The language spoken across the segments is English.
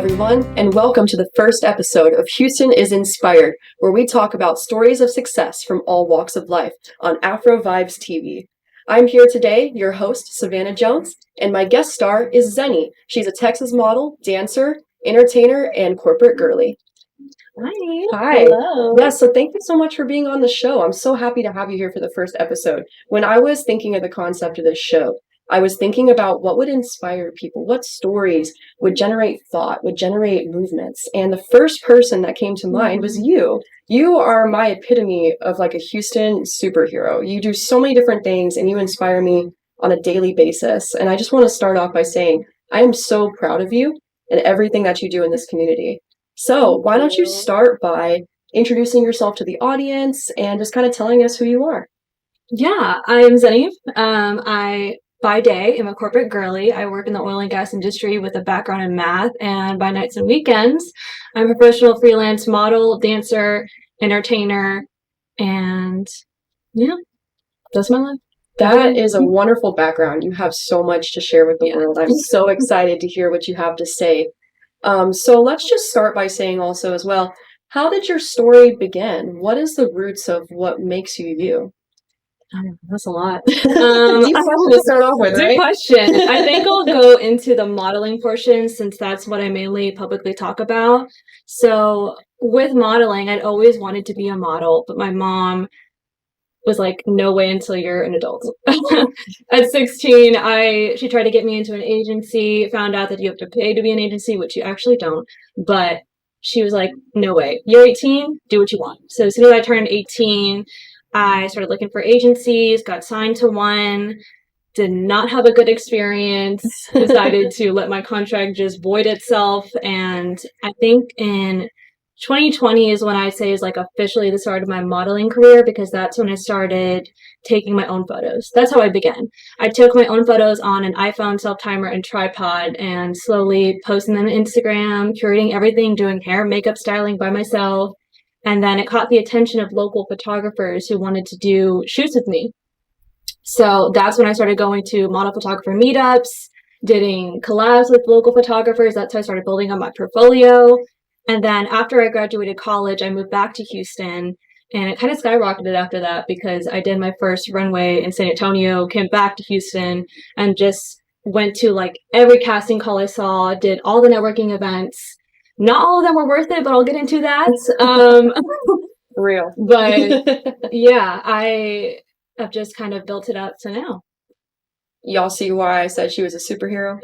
everyone, and welcome to the first episode of Houston is Inspired, where we talk about stories of success from all walks of life on Afro Vibes TV. I'm here today, your host, Savannah Jones, and my guest star is Zeni. She's a Texas model, dancer, entertainer, and corporate girly. Hi. Hi. Hello. Yes, so thank you so much for being on the show. I'm so happy to have you here for the first episode. When I was thinking of the concept of this show, I was thinking about what would inspire people, what stories would generate thought, would generate movements. And the first person that came to mind was you. You are my epitome of like a Houston superhero. You do so many different things and you inspire me on a daily basis. And I just want to start off by saying I am so proud of you and everything that you do in this community. So why don't you start by introducing yourself to the audience and just kind of telling us who you are? Yeah, I'm Zeni. By day, I'm a corporate girly. I work in the oil and gas industry with a background in math, and by nights and weekends, I'm a professional freelance model, dancer, entertainer, and yeah, that's my life. That is a wonderful background. You have so much to share with the world. I'm so excited to hear what you have to say. So let's just start by saying also as well, how did your story begin? What is the roots of what makes you you? That's a lot. Deep question to start off with, right? Good question. I think I'll go into the modeling portion since that's what I mainly publicly talk about. So with modeling, I'd always wanted to be a model, but my mom was like, no way until you're an adult. At 16, she tried to get me into an agency, found out that you have to pay to be an agency, which you actually don't. But she was like, no way. You're 18, do what you want. So as soon as I turned 18, I started looking for agencies, got signed to one, did not have a good experience, decided to let my contract just void itself. And I think in 2020 is when I say is like officially the start of my modeling career, because that's when I started taking my own photos. That's how I began. I took my own photos on an iPhone self-timer and tripod and slowly posting them on Instagram, curating everything, doing hair, makeup, styling by myself. And then it caught the attention of local photographers who wanted to do shoots with me. So that's when I started going to model photographer meetups, doing collabs with local photographers. That's how I started building up my portfolio. And then after I graduated college, I moved back to Houston, and it kind of skyrocketed after that because I did my first runway in San Antonio, came back to Houston, and just went to like every casting call I saw, did all the networking events. Not all of them were worth it, but I'll get into that. Real. But yeah, I have just kind of built it up to now. Y'all see why I said she was a superhero?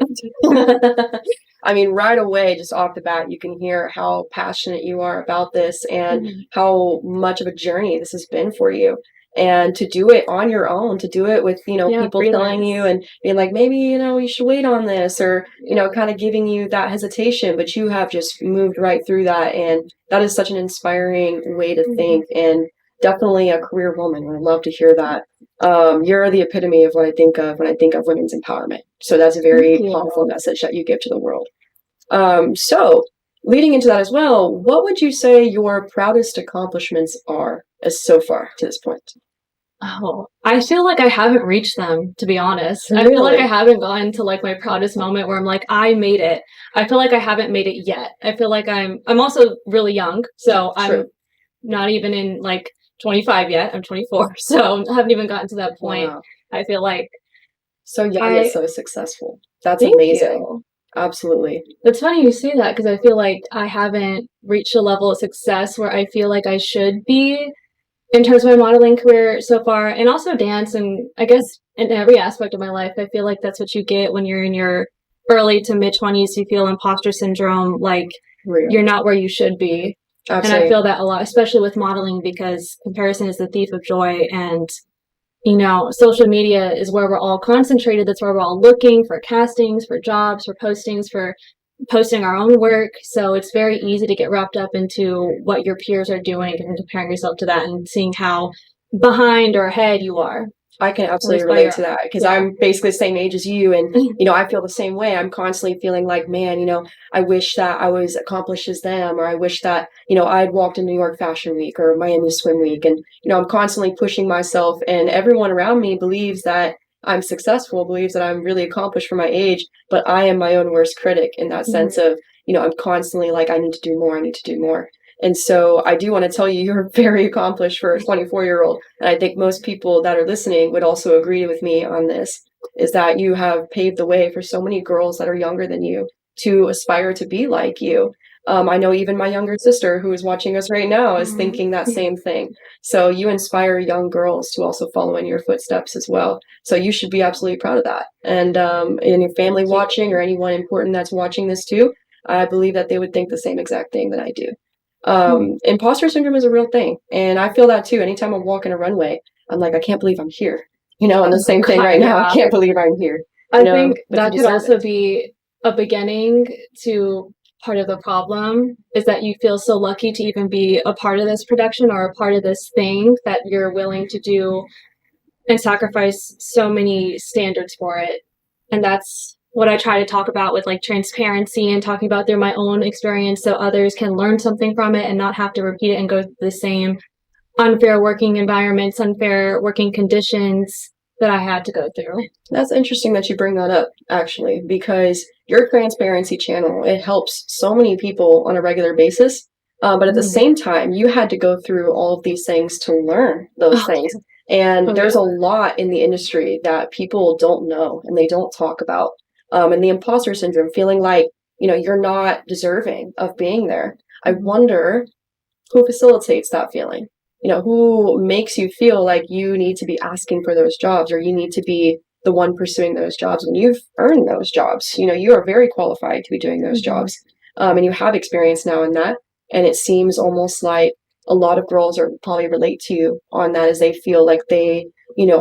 I mean, right away, just off the bat, you can hear how passionate you are about this and how much of a journey this has been for you. And to do it on your own, to do it with, people telling you and being like, maybe, you should wait on this or, kind of giving you that hesitation, but you have just moved right through that. And that is such an inspiring way to think and definitely a career woman. I love to hear that. You're the epitome of what I think of when I think of women's empowerment. So that's a very powerful message that you give to the world. So leading into that as well, what would you say your proudest accomplishments are as so far to this point? Oh, I feel like I haven't reached them, to be honest. Really? I feel like I haven't gotten to like my proudest moment where I'm like, I made it. I feel like I haven't made it yet. I feel like I'm also really young, so I'm not even in like 25 yet. I'm 24, so I haven't even gotten to that point. Wow. I feel like so young yet so successful. That's amazing. You. Absolutely. It's funny you say that because I feel like I haven't reached a level of success where I feel like I should be in terms of my modeling career so far, and also dance, and I guess in every aspect of my life. I feel like that's what you get when you're in your early to mid 20s. You feel imposter syndrome, like you're not where you should be. Absolutely. And I feel that a lot, especially with modeling, because comparison is the thief of joy. And, social media is where we're all concentrated. That's where we're all looking for castings, for jobs, for postings, for posting our own work. So it's very easy to get wrapped up into what your peers are doing and comparing yourself to that and seeing how behind or ahead you are. I can absolutely relate to that because I'm basically the same age as you. And, I feel the same way. I'm constantly feeling like, man, I wish that I was accomplished as them, or I wish that, I'd walked in New York Fashion Week or Miami Swim Week. And, I'm constantly pushing myself, and everyone around me believes that I'm successful, believes that I'm really accomplished for my age, but I am my own worst critic in that sense of, I'm constantly like, I need to do more, I need to do more. And so I do want to tell you, you're very accomplished for a 24-year-old. And I think most people that are listening would also agree with me on this, is that you have paved the way for so many girls that are younger than you to aspire to be like you. I know even my younger sister who is watching us right now is thinking that same thing. So you inspire young girls to also follow in your footsteps as well. So you should be absolutely proud of that. And your family watching or anyone important that's watching this too, I believe that they would think the same exact thing that I do. Imposter syndrome is a real thing. And I feel that too. Anytime I'm walking a runway, I'm like, I can't believe I'm here. And the same thing right now. I can't believe I'm here. I think that could also be a beginning to part of the problem, is that you feel so lucky to even be a part of this production or a part of this thing, that you're willing to do and sacrifice so many standards for it. And that's what I try to talk about with like transparency and talking about through my own experience, so others can learn something from it and not have to repeat it and go through the same unfair working environments, unfair working conditions that I had to go through. That's interesting that you bring that up, actually, because your transparency channel, it helps so many people on a regular basis. But at the same time, you had to go through all of these things to learn those things. And there's a lot in the industry that people don't know and they don't talk about. And the imposter syndrome, feeling like, you're not deserving of being there. I wonder who facilitates that feeling. Who makes you feel like you need to be asking for those jobs, or you need to be the one pursuing those jobs when you've earned those jobs. You are very qualified to be doing those jobs. And you have experience now in that. And it seems almost like a lot of girls are probably relate to you on that, as they feel like they,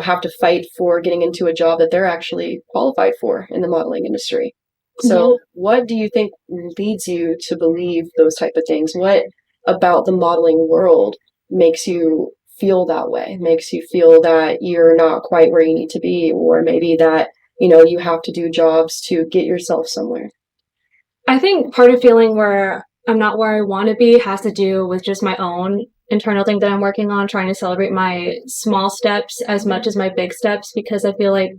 have to fight for getting into a job that they're actually qualified for in the modeling industry. So what do you think leads you to believe those type of things? What about the modeling world makes you feel that way, makes you feel that you're not quite where you need to be, or maybe that, you have to do jobs to get yourself somewhere? I think part of feeling where I'm not where I want to be has to do with just my own internal thing that I'm working on, trying to celebrate my small steps as much as my big steps, because I feel like,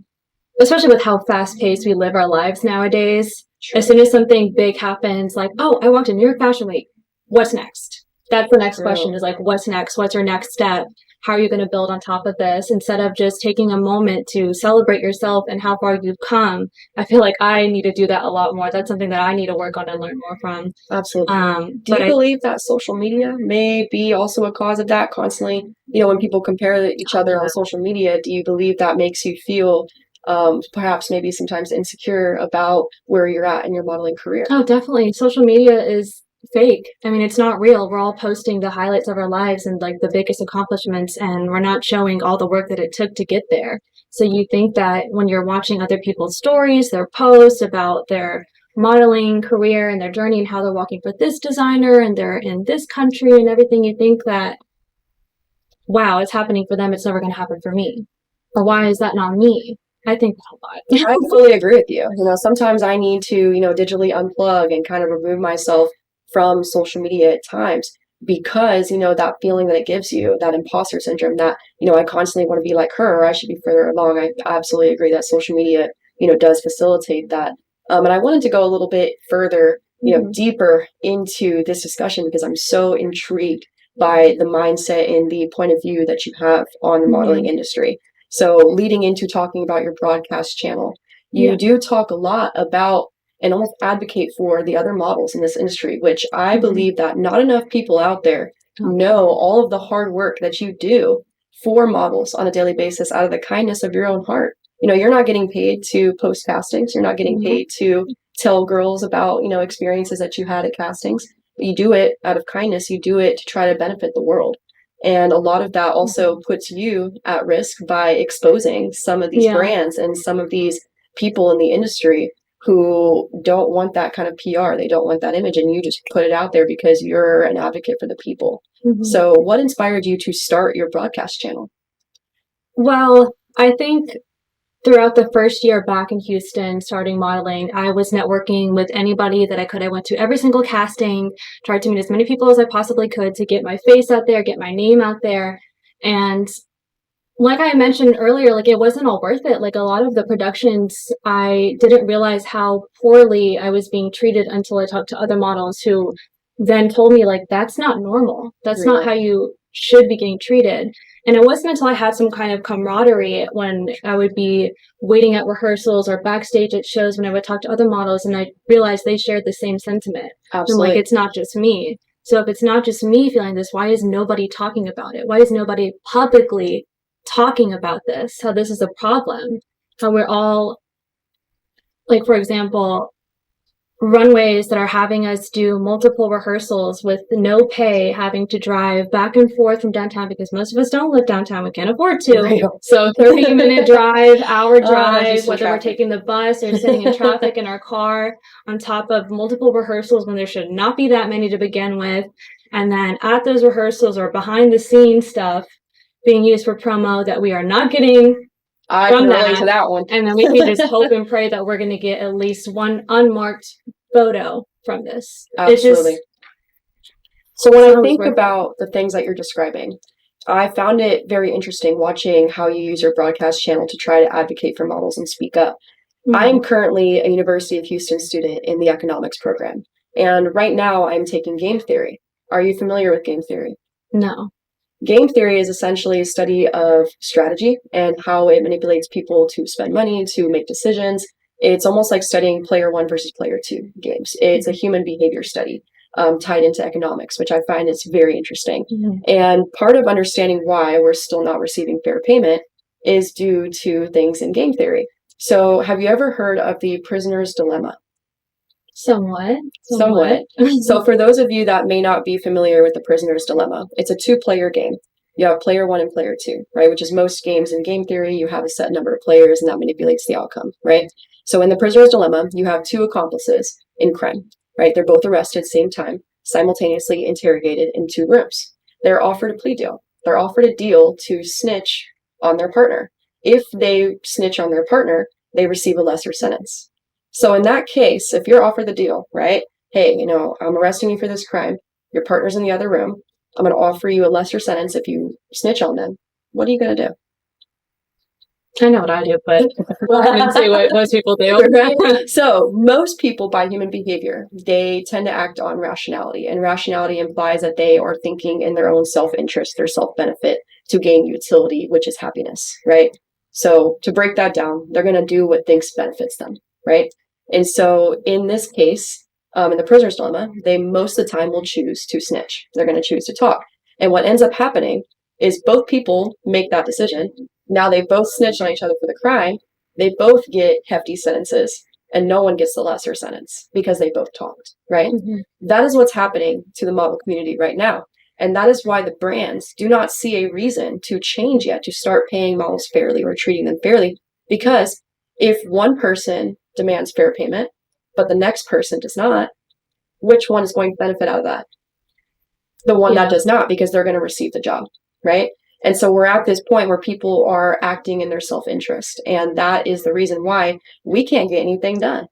especially with how fast paced we live our lives nowadays, as soon as something big happens, like, oh, I walked in New York Fashion Week, what's next? That's the next question, is like, what's next? What's your next step? How are you going to build on top of this? Instead of just taking a moment to celebrate yourself and how far you've come. I feel like I need to do that a lot more. That's something that I need to work on and learn more from. Absolutely. Do you believe that social media may be also a cause of that constantly? When people compare each other on social media, do you believe that makes you feel perhaps maybe sometimes insecure about where you're at in your modeling career? Oh, definitely. Social media is fake. I mean, it's not real. We're all posting the highlights of our lives and like the biggest accomplishments, and we're not showing all the work that it took to get there. So you think that when you're watching other people's stories, their posts about their modeling career and their journey and how they're walking for this designer and they're in this country and everything, you think that, wow, it's happening for them, it's never going to happen for me. Or why is that not me? I think that a lot. I fully agree with you. Sometimes I need to, digitally unplug and kind of remove myself from social media at times, because, that feeling that it gives you, that imposter syndrome, that, I constantly want to be like her, or I should be further along. I absolutely agree that social media, does facilitate that. And I wanted to go a little bit further, deeper into this discussion, because I'm so intrigued by the mindset and the point of view that you have on the modeling industry. So leading into talking about your broadcast channel, you do talk a lot about and almost advocate for the other models in this industry, which I believe that not enough people out there know all of the hard work that you do for models on a daily basis out of the kindness of your own heart. You're not getting paid to post castings. You're not getting paid to tell girls about, experiences that you had at castings. But you do it out of kindness. You do it to try to benefit the world. And a lot of that also puts you at risk by exposing some of these brands and some of these people in the industry who don't want that kind of PR. They don't want that image, and you just put it out there because you're an advocate for the people. So what inspired you to start your broadcast channel? Well, I think throughout the first year back in Houston, starting modeling, I was networking with anybody that I could. I went to every single casting, tried to meet as many people as I possibly could to get my face out there, get my name out there. And like I mentioned earlier, like it wasn't all worth it. Like a lot of the productions, I didn't realize how poorly I was being treated until I talked to other models who then told me like that's not normal. That's not how you should be getting treated. And it wasn't until I had some kind of camaraderie when I would be waiting at rehearsals or backstage at shows when I would talk to other models and I realized they shared the same sentiment. Absolutely. And like it's not just me. So if it's not just me feeling this, why is nobody talking about it? Why is nobody publicly talking about this, how this is a problem, how we're all, like, for example, runways that are having us do multiple rehearsals with no pay, having to drive back and forth from downtown because most of us don't live downtown, we can't afford to. Real. So 30-minute drive, hour drive, just in whether we're traffic. taking the bus or sitting in traffic in our car, on top of multiple rehearsals when there should not be that many to begin with. And then at those rehearsals or behind the scenes stuff being used for promo that we are not getting I from can relate that. to that one. And then we can just hope and pray that we're going to get at least one unmarked photo from this. Absolutely. It's just, So when I sounds think worth it. about the things that you're describing, I found it very interesting watching how you use your broadcast channel to try to advocate for models and speak up. I'm currently a University of Houston student in the economics program, and right now I'm taking game theory. Are you familiar with game theory? No. Game theory is essentially a study of strategy and how it manipulates people to spend money, to make decisions. It's almost like studying player one versus player two games. It's a human behavior study tied into economics, which I find is very interesting. And part of understanding why we're still not receiving fair payment is due to things in game theory. So have you ever heard of the prisoner's dilemma? Somewhat. So for those of you that may not be familiar with the prisoner's dilemma, it's a two-player game. You have player one and player two, right? Which is most games in game theory, you have a set number of players and that manipulates the outcome, right? So in the prisoner's dilemma, you have two accomplices in crime, right? They're both arrested same time, simultaneously interrogated in two rooms. They're offered a plea deal. They're offered a deal to snitch on their partner. If they snitch on their partner, they receive a lesser sentence. So in that case, if you're offered the deal, right? Hey, I'm arresting you for this crime. Your partner's in the other room. I'm going to offer you a lesser sentence if you snitch on them. What are you going to do? I know what I do, but I didn't say what most people do. Right? So most people by human behavior, they tend to act on rationality. And rationality implies that they are thinking in their own self-interest, their self-benefit to gain utility, which is happiness, right? So to break that down, they're going to do what thinks benefits them, right? And so in this case, in the prisoner's dilemma, they most of the time will choose to snitch. They're going to choose to talk. And what ends up happening is both people make that decision. Now they both snitched on each other for the crime. They both get hefty sentences and no one gets the lesser sentence because they both talked, right? That is what's happening to the model community right now. And that is why the brands do not see a reason to change yet, to start paying models fairly or treating them fairly. Because if one person demands fair payment, but the next person does not, which one is going to benefit out of that? The one that does not, because they're going to receive the job, right? And so we're at this point where people are acting in their self-interest. And that is the reason why we can't get anything done,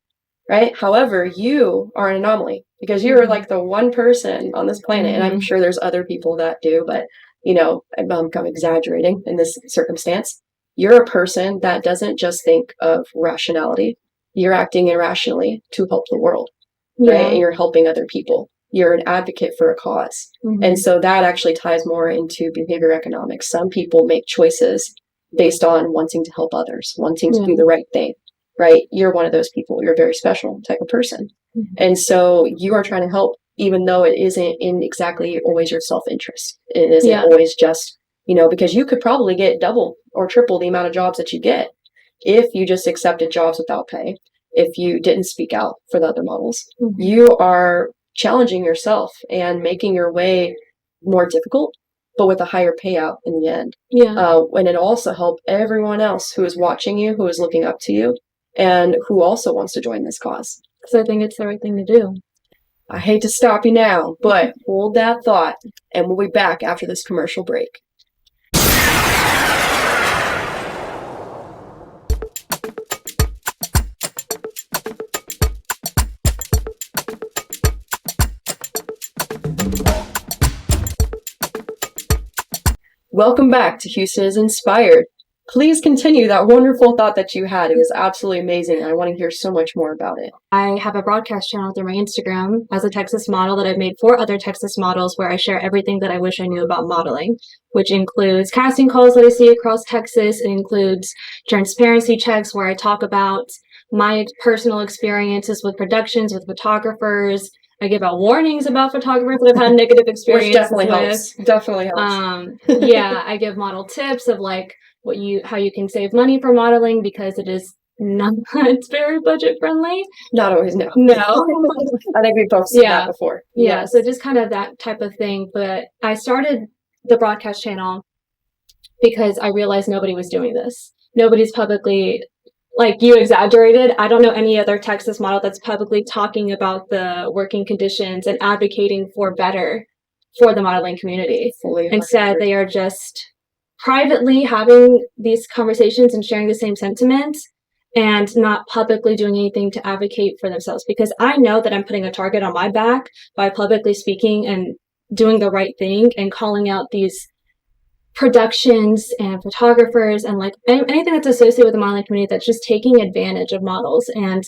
right? However, you are an anomaly because you're like the one person on this planet. And I'm sure there's other people that do, but I'm exaggerating in this circumstance. You're a person that doesn't just think of rationality. You're acting irrationally to help the world, right? And you're helping other people. You're an advocate for a cause. And so that actually ties more into behavior economics. Some people make choices based on wanting to help others, wanting to do the right thing, right? You're one of those people. You're a very special type of person. And so you are trying to help, even though it isn't in exactly always your self-interest. It isn't always just, because you could probably get double or triple the amount of jobs that you get if you just accepted jobs without pay, if you didn't speak out for the other models. You are challenging yourself and making your way more difficult, but with a higher payout in the end. And it also help everyone else who is watching you, who is looking up to you, and who also wants to join this cause. Because I think it's the right thing to do. I hate to stop you now, but hold that thought, and we'll be back after this commercial break. welcome back to Houston is Inspired. Please continue that wonderful thought that you had. It was absolutely amazing. I want to hear so much more about it. I have a broadcast channel through my Instagram as a Texas model that I've made for other Texas models, where I share everything that I wish I knew about modeling, which includes casting calls that I see across Texas. It includes transparency checks where I talk about my personal experiences with productions, with photographers. I give out warnings about photographers that I've had negative experiences Which definitely helps. Definitely helps. Yeah, I give model tips of like how you can save money for modeling, because it is not it's very budget friendly. Not always, no. No. I think we've both seen that before. Yeah, so just kind of that type of thing. But I started the broadcast channel because I realized nobody was doing this. Nobody's publicly, like you exaggerated, I don't know any other Texas model that's publicly talking about the working conditions and advocating for better for the modeling community. Instead, they are just privately having these conversations and sharing the same sentiments, and not publicly doing anything to advocate for themselves. Because I know that I'm putting a target on my back by publicly speaking and doing the right thing and calling out these productions and photographers and like anything that's associated with the modeling community that's just taking advantage of models, and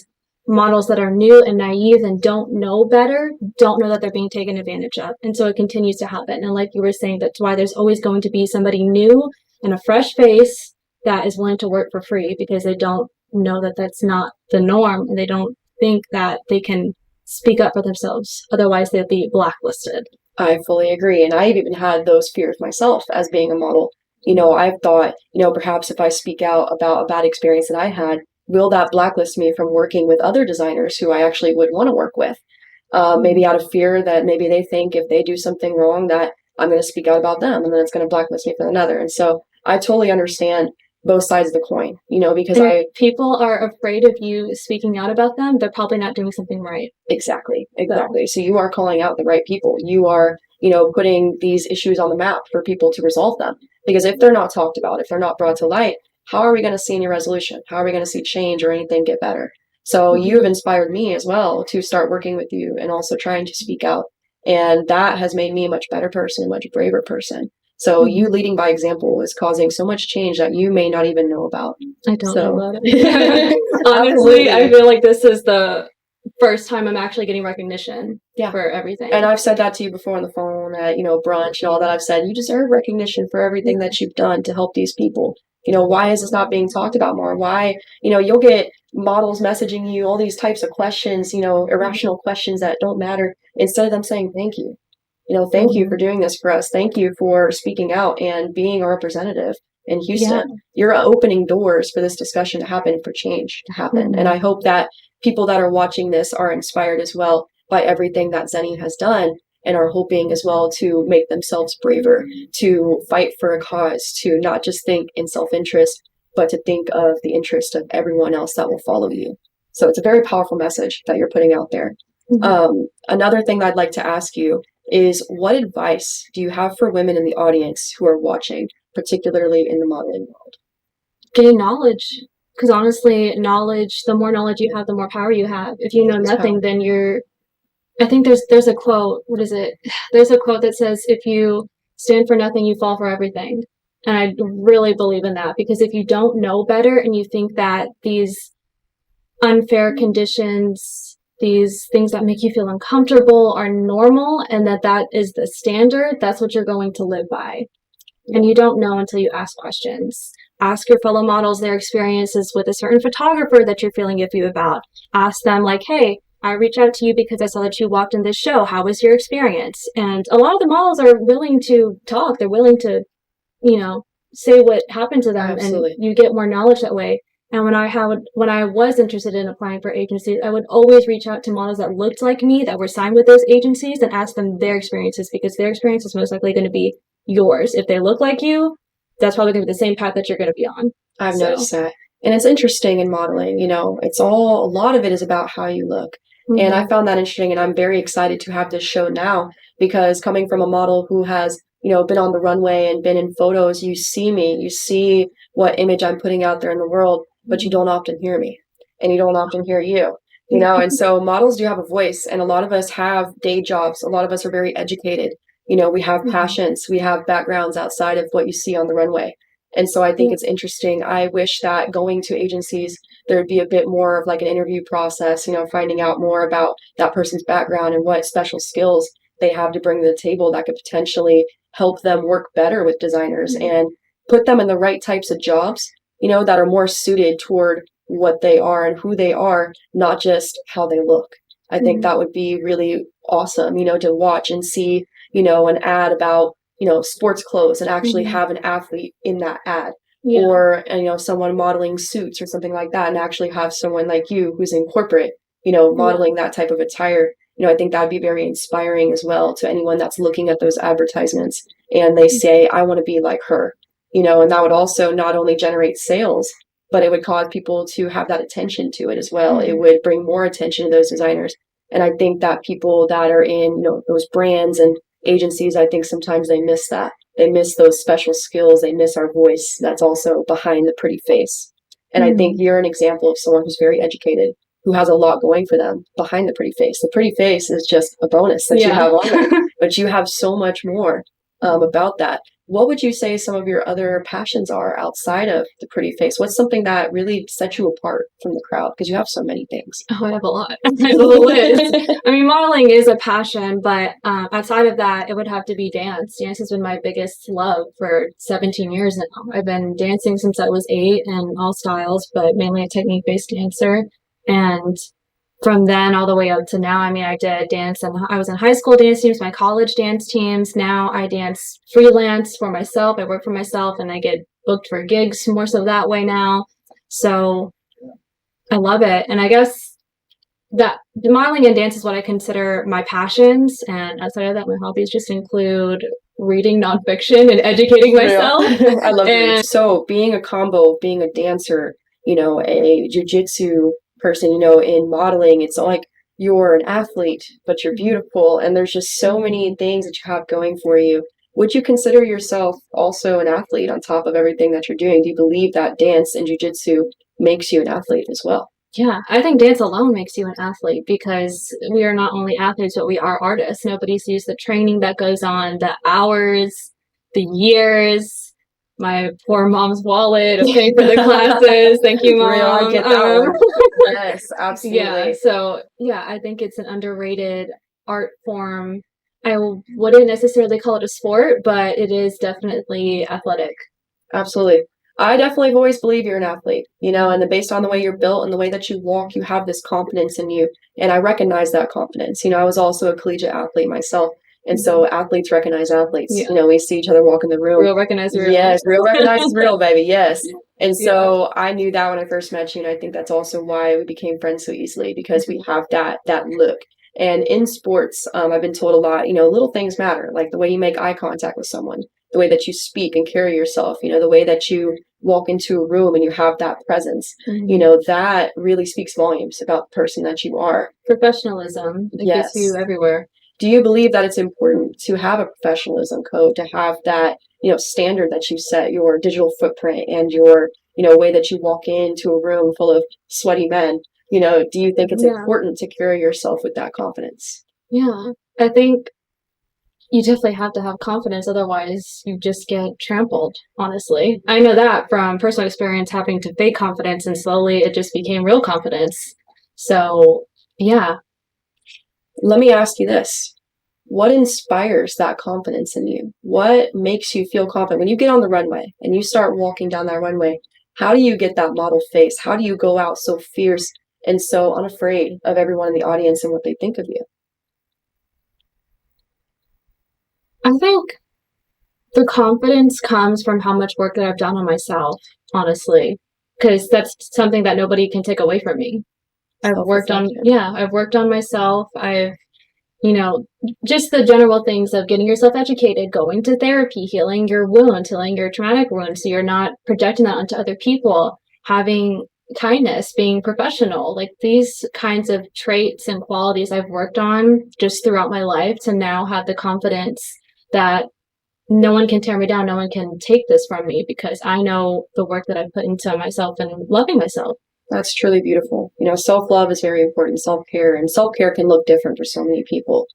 models that are new and naive and don't know better, don't know that they're being taken advantage of. And so it continues to happen. And like you were saying, that's why there's always going to be somebody new and a fresh face that is willing to work for free, because they don't know that that's not the norm, and they don't think that they can speak up for themselves. Otherwise, they'll be blacklisted. I fully agree. And I've even had those fears myself as being a model. I've thought, perhaps if I speak out about a bad experience that I had, will that blacklist me from working with other designers who I actually would want to work with? Maybe out of fear that maybe they think if they do something wrong that I'm going to speak out about them, and then it's going to blacklist me for another. And so I totally understand both sides of the coin, because if people are afraid of you speaking out about them, they're probably not doing something right. Exactly. So you are calling out the right people. You are, putting these issues on the map for people to resolve them. Because if they're not talked about, if they're not brought to light, how are we going to see any resolution? How are we going to see change or anything get better? So you've inspired me as well to start working with you and also trying to speak out. And that has made me a much better person, a much braver person. So you leading by example is causing so much change that you may not even know about. I don't know about it. Honestly, I feel like this is the first time I'm actually getting recognition for everything. And I've said that to you before on the phone at, brunch and all that. I've said, you deserve recognition for everything that you've done to help these people. Why is this not being talked about more? Why, you'll get models messaging you all these types of questions, irrational questions that don't matter, instead of them saying, thank you. Thank you for doing this for us. Thank you for speaking out and being a representative in Houston. Yeah. You're opening doors for this discussion to happen, for change to happen. And I hope that people that are watching this are inspired as well by everything that Zeni has done, and are hoping as well to make themselves braver, to fight for a cause, to not just think in self-interest, but to think of the interest of everyone else that will follow you. So it's a very powerful message that you're putting out there. Another thing I'd like to ask you is, what advice do you have for women in the audience who are watching, particularly in the modeling world? Gain knowledge. Because honestly, knowledge, the more knowledge you have, the more power you have. If you know nothing, then I think there's a quote, what is it? There's a quote that says, if you stand for nothing, you fall for everything. And I really believe in that, because if you don't know better and you think that these unfair conditions, these things that make you feel uncomfortable are normal, and that is the standard, that's what you're going to live by. And you don't know until you ask questions. Ask your fellow models their experiences with a certain photographer that you're feeling iffy about. Ask them like, hey, I reached out to you because I saw that you walked in this show. How was your experience? And a lot of the models are willing to talk. They're willing to, say what happened to them. Absolutely. And you get more knowledge that way. And when I was interested in applying for agencies, I would always reach out to models that looked like me, that were signed with those agencies, and ask them their experiences, because their experience is most likely going to be yours. If they look like you, that's probably going to be the same path that you're going to be on. I've noticed that. And it's interesting in modeling, a lot of it is about how you look. And I found that interesting, and I'm very excited to have this show now, because coming from a model who has, been on the runway and been in photos, you see me, you see what image I'm putting out there in the world, but you don't often hear me, and you don't often hear you, and so models do have a voice, and a lot of us have day jobs. A lot of us are very educated, We have passions, we have backgrounds outside of what you see on the runway. And so I think it's interesting. I wish that going to agencies, there'd be a bit more of like an interview process, finding out more about that person's background and what special skills they have to bring to the table that could potentially help them work better with designers and put them in the right types of jobs, that are more suited toward what they are and who they are, not just how they look. I think that would be really awesome, to watch and see, an ad about, sports clothes and actually have an athlete in that ad. Yeah. Or, someone modeling suits or something like that, and actually have someone like you who's in corporate, modeling that type of attire. I think that'd be very inspiring as well to anyone that's looking at those advertisements and they say, I want to be like her, and that would also not only generate sales, but it would cause people to have that attention to it as well. It would bring more attention to those designers. And I think that people that are in, those brands and agencies, I think sometimes they miss that. They miss those special skills. They miss our voice that's also behind the pretty face. And I think you're an example of someone who's very educated, who has a lot going for them behind the pretty face. The pretty face is just a bonus that you have on there, but you have so much more about that. What would you say some of your other passions are outside of the pretty face? What's something that really sets you apart from the crowd? Because you have so many things. Oh, I have a lot. I have a list. I mean, modeling is a passion, but outside of that, it would have to be dance. Dance has been my biggest love for 17 years now. I've been dancing since I was 8 in all styles, but mainly a technique-based dancer. And from then all the way up to now, I mean, I did dance and I was in high school dance teams, my college dance teams. Now I dance freelance for myself. I work for myself and I get booked for gigs more so that way now. So I love it. And I guess that modeling and dance is what I consider my passions. And outside of that, my hobbies just include reading nonfiction and educating myself. I love it. So being a combo, being a dancer, a jujitsu person, in modeling, it's like you're an athlete, but you're beautiful. And there's just so many things that you have going for you. Would you consider yourself also an athlete on top of everything that you're doing? Do you believe that dance and jujitsu makes you an athlete as well? Yeah, I think dance alone makes you an athlete because we are not only athletes, but we are artists. Nobody sees the training that goes on, the hours, the years, my poor mom's wallet of paying for the classes. Thank you, Mom. I get that one. Yes, absolutely. Yeah, so yeah, I think it's an underrated art form. I wouldn't necessarily call it a sport, but it is definitely athletic. Absolutely. I definitely have always believed you're an athlete, and then based on the way you're built and the way that you walk, you have this confidence in you. And I recognize that confidence. I was also a collegiate athlete myself. And so athletes recognize athletes. Yeah. We see each other walk in the room. Real recognize real. Yes, real recognizes real, baby. Yes. And so I knew that when I first met you. And I think that's also why we became friends so easily, because we have that look. And in sports, I've been told a lot, little things matter, like the way you make eye contact with someone, the way that you speak and carry yourself, the way that you walk into a room and you have that presence, that really speaks volumes about the person that you are. Professionalism. It gets you everywhere. Do you believe that it's important to have a professionalism code, to have that, standard that you set, your digital footprint and your, way that you walk into a room full of sweaty men? Do you think it's important to carry yourself with that confidence? Yeah, I think you definitely have to have confidence. Otherwise, you just get trampled, honestly. I know that from personal experience, having to fake confidence, and slowly it just became real confidence. So, yeah. Let me ask you this. What inspires that confidence in you? What makes you feel confident? When you get on the runway and you start walking down that runway, how do you get that model face? How do you go out so fierce and so unafraid of everyone in the audience and what they think of you? I think the confidence comes from how much work that I've done on myself, honestly, because that's something that nobody can take away from me. I've worked on myself. I've, just the general things of getting yourself educated, going to therapy, healing your wounds, healing your traumatic wounds, so you're not projecting that onto other people, having kindness, being professional, like these kinds of traits and qualities I've worked on just throughout my life to now have the confidence that no one can tear me down, no one can take this from me, because I know the work that I've put into myself and loving myself. That's truly beautiful. Self-love is very important, self-care, and self-care can look different for so many people.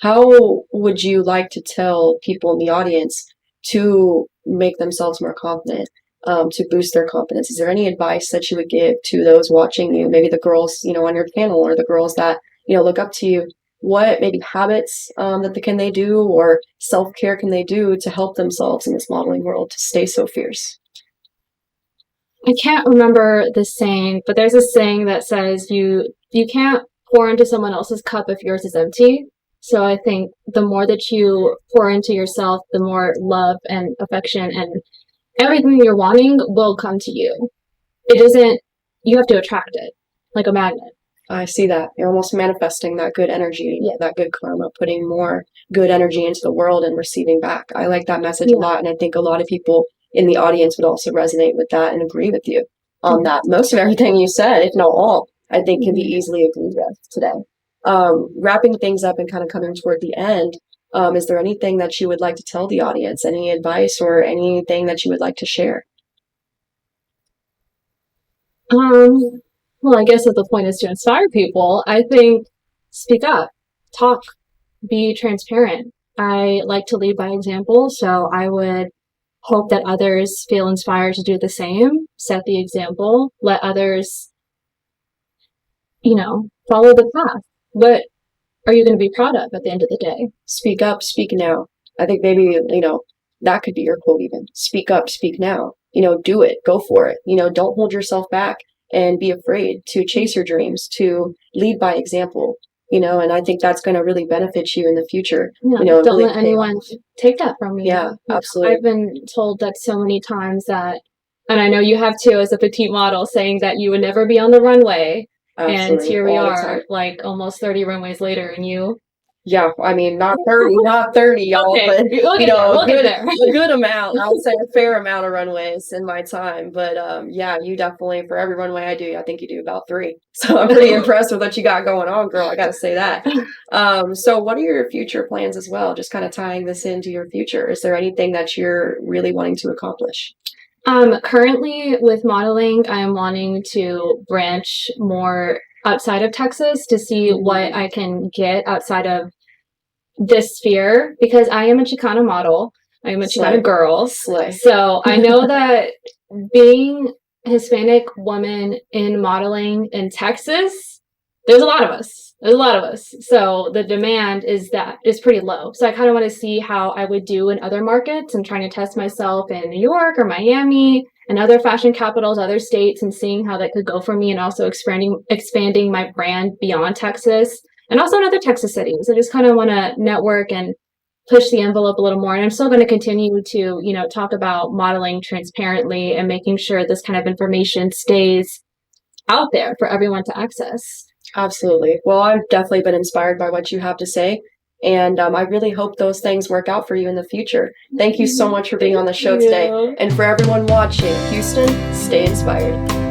How would you like to tell people in the audience to make themselves more confident, to boost their confidence? Is there any advice that you would give to those watching you, maybe the girls, on your panel, or the girls that, look up to you? What maybe habits can they do, or self-care can they do to help themselves in this modeling world to stay so fierce? I can't remember the saying, but there's a saying that says you can't pour into someone else's cup if yours is empty. So I think the more that you pour into yourself, the more love and affection and everything you're wanting will come to you. It isn't, you have to attract it like a magnet. I see that. You're almost manifesting that good energy, Yeah. that good karma, putting more good energy into the world and receiving back. I like that message a lot. And I think a lot of people in the audience would also resonate with that and agree with you on that. Most of everything you said, if not all, I think can be easily agreed with today. Wrapping things up and kind of coming toward the end, is there anything that you would like to tell the audience? Any advice or anything that you would like to share? Well, I guess if the point is to inspire people, I think speak up, talk, be transparent. I like to lead by example, so I would hope that others feel inspired to do the same, set the example, let others, follow the path. What are you going to be proud of at the end of the day? Speak up, speak now. I think maybe, that could be your quote even. Speak up, speak now. Do it, go for it. Don't hold yourself back and be afraid to chase your dreams, to lead by example, and I think that's going to really benefit you in the future. Yeah, don't really let anyone take that from you. Yeah, absolutely. I've been told that so many times that, and I know you have too as a petite model, saying that you would never be on the runway. Absolutely. And here we are, like almost 30 runways later, and you. Yeah, I mean, not 30, y'all, Okay, but we'll get there. a good amount. I would say a fair amount of runways in my time. But yeah, you definitely, for every runway I do, I think you do about 3. So I'm pretty impressed with what you got going on, girl. I got to say that. So what are your future plans as well? Just kind of tying this into your future. Is there anything that you're really wanting to accomplish? Currently with modeling, I am wanting to branch more outside of Texas to see what I can get outside of this sphere, because I am a Chicana model. I am a Chicana girl. Slay. So I know that being a Hispanic woman in modeling in Texas, there's a lot of us. So the demand is pretty low. So I kind of want to see how I would do in other markets and trying to test myself in New York or Miami and other fashion capitals, other states, and seeing how that could go for me, and also expanding my brand beyond Texas and also in other Texas cities. I just kind of want to network and push the envelope a little more. And I'm still going to continue to, talk about modeling transparently and making sure this kind of information stays out there for everyone to access. Absolutely. Well, I've definitely been inspired by what you have to say. And I really hope those things work out for you in the future. Thank you so much for being on the show today. And for everyone watching, Houston, stay inspired.